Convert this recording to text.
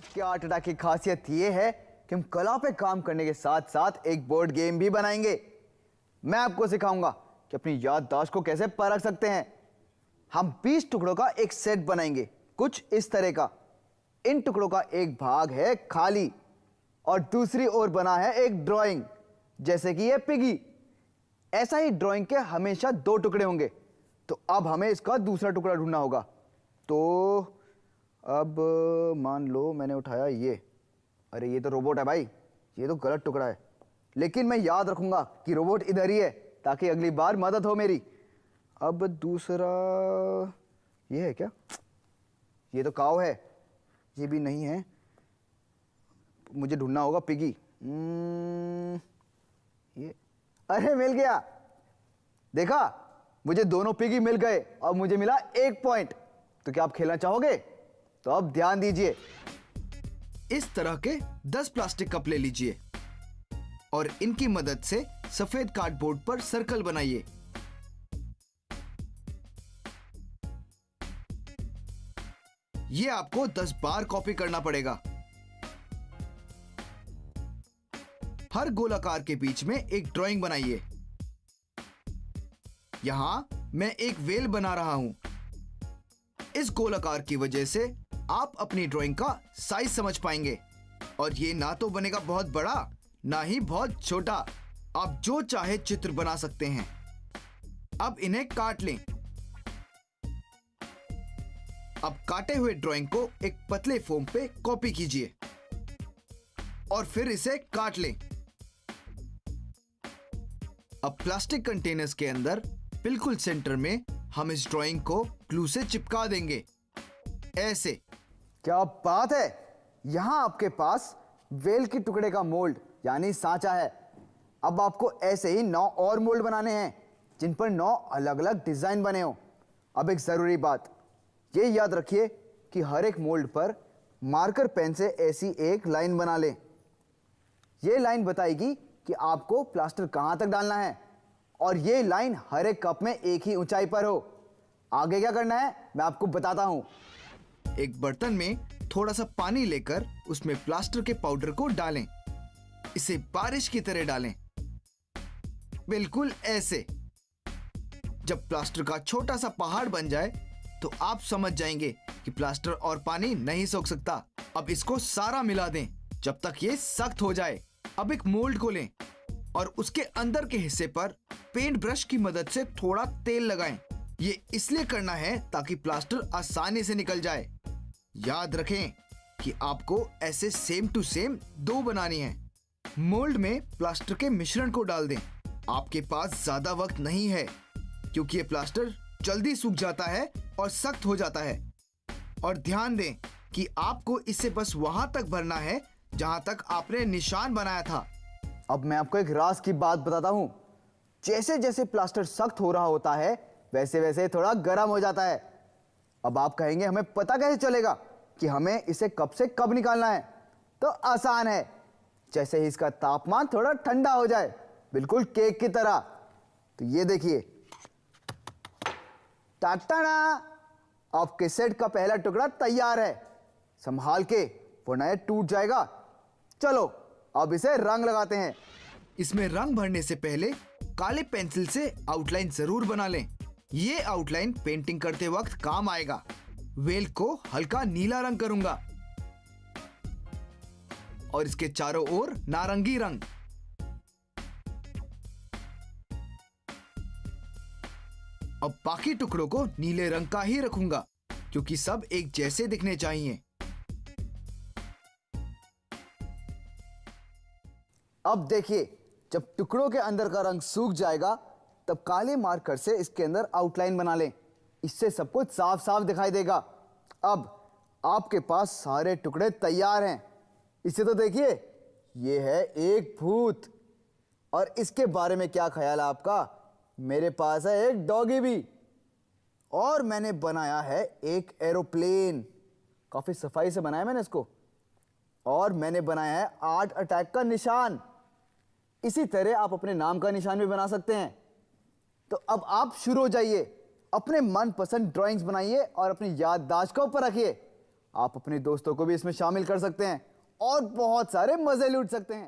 आज के art attack की खासियत ये है कि हम कला पे काम करने के साथ साथ एक बोर्ड गेम भी बनाएंगे। मैं आपको सिखाऊंगा कि अपनी याददाश्त को कैसे परख सकते हैं। हम 20 टुकड़ों का एक सेट बनाएंगे, कुछ इस तरह का। इन टुकड़ों का एक भाग है खाली और दूसरी ओर बना है एक ड्राइंग, जैसे कि ये पिगी। ऐसा ही ड्राइंग के हमेशा 2 टुकड़े होंगे। तो अब हमें इसका दूसरा टुकड़ा ढूंढना होगा। तो अब मान लो मैंने उठाया ये, अरे ये तो रोबोट है भाई, ये तो गलत टुकड़ा है। लेकिन मैं याद रखूंगा कि रोबोट इधर ही है ताकि अगली बार मदद हो मेरी। अब दूसरा ये है क्या? ये तो काऊ है, ये भी नहीं है। मुझे ढूंढना होगा पिगी। ये, अरे मिल गया। देखा, मुझे दोनों पिगी मिल गए और मुझे मिला 1 पॉइंट। तो क्या आप खेलना चाहोगे? तो अब ध्यान दीजिए। इस तरह के 10 प्लास्टिक कप ले लीजिए और इनकी मदद से सफेद कार्डबोर्ड पर सर्कल बनाइए। ये आपको 10 बार कॉपी करना पड़ेगा। हर गोलाकार के बीच में एक ड्राइंग बनाइए। यहां मैं एक वेल बना रहा हूं। इस गोलाकार की वजह से आप अपनी ड्राइंग का साइज समझ पाएंगे और ये ना तो बनेगा बहुत बड़ा ना ही बहुत छोटा। आप जो चाहे चित्र बना सकते हैं। अब इन्हें काट लें। अब काटे हुए ड्राइंग को एक पतले फोम पे कॉपी कीजिए और फिर इसे काट लें। अब प्लास्टिक कंटेनर्स के अंदर बिल्कुल सेंटर में हम इस ड्राइंग को ग्लू से चिपका देंगे, ऐसे। क्या बात है! यहां आपके पास वेल के टुकड़े का मोल्ड यानी सांचा है। अब आपको ऐसे ही 9 और मोल्ड बनाने हैं जिन पर 9 अलग अलग डिजाइन बने हो। अब एक जरूरी बात ये याद रखिए कि हर एक मोल्ड पर मार्कर पेन से ऐसी एक लाइन बना लें। ये लाइन बताएगी कि आपको प्लास्टर कहां तक डालना है और ये लाइन हर एक कप में एक ही ऊंचाई पर हो। आगे क्या करना है मैं आपको बताता हूं। एक बर्तन में थोड़ा सा पानी लेकर उसमें प्लास्टर के पाउडर को डालें। इसे बारिश की तरह डालें, बिल्कुल ऐसे। जब प्लास्टर का छोटा सा पहाड़ बन जाए तो आप समझ जाएंगे कि प्लास्टर और पानी नहीं सोख सकता। अब इसको सारा मिला दें जब तक ये सख्त हो जाए। अब एक मोल्ड को लें और उसके अंदर के हिस्से पर पेंट ब्रश की मदद से थोड़ा तेल लगाएं। ये इसलिए करना है ताकि प्लास्टर आसानी से निकल जाए। याद रखें कि आपको ऐसे सेम टू सेम 2 बनानी है। मोल्ड में प्लास्टर के मिश्रण को डाल दें। आपके पास ज्यादा वक्त नहीं है क्योंकि ये प्लास्टर जल्दी सूख जाता है और सख्त हो जाता है। और ध्यान दें कि आपको इसे बस वहां तक भरना है जहां तक आपने निशान बनाया था। अब मैं आपको एक राज की बात बताता हूं। जैसे जैसे प्लास्टर सख्त हो रहा होता है वैसे वैसे थोड़ा गर्म हो जाता है। अब आप कहेंगे हमें पता कैसे चलेगा कि हमें इसे कब से कब निकालना है? तो आसान है, जैसे ही इसका तापमान थोड़ा ठंडा हो जाए, बिल्कुल केक की तरह। तो ये देखिए, टाटाना, आपके सेट का पहला टुकड़ा तैयार है। संभाल के वरना ये टूट जाएगा। चलो अब इसे रंग लगाते हैं। इसमें रंग भरने से पहले काले पेंसिल से आउटलाइन जरूर बना लें। ये आउटलाइन पेंटिंग करते वक्त काम आएगा। वेल को हल्का नीला रंग करूंगा और इसके चारों ओर नारंगी रंग। अब बाकी टुकड़ों को नीले रंग का ही रखूंगा क्योंकि सब एक जैसे दिखने चाहिए। अब देखिए, जब टुकड़ों के अंदर का रंग सूख जाएगा तब काले मार्कर से इसके अंदर आउटलाइन बना लें। इससे सब कुछ साफ साफ दिखाई देगा। अब आपके पास सारे टुकड़े तैयार हैं। इसे तो देखिए, ये है एक भूत। और इसके बारे में क्या ख्याल है आपका? मेरे पास है एक डॉगी भी। और मैंने बनाया है एक एरोप्लेन। काफी सफाई से बनाया मैंने इसको। और मैंने बनाया है आर्ट अटैक का निशान। इसी तरह आप अपने नाम का निशान भी बना सकते हैं। तो अब आप शुरू हो जाइए, अपने मनपसंद ड्राइंग्स बनाइए और अपनी याददाश्त को ऊपर रखिए। आप अपने दोस्तों को भी इसमें शामिल कर सकते हैं और बहुत सारे मजे लूट सकते हैं।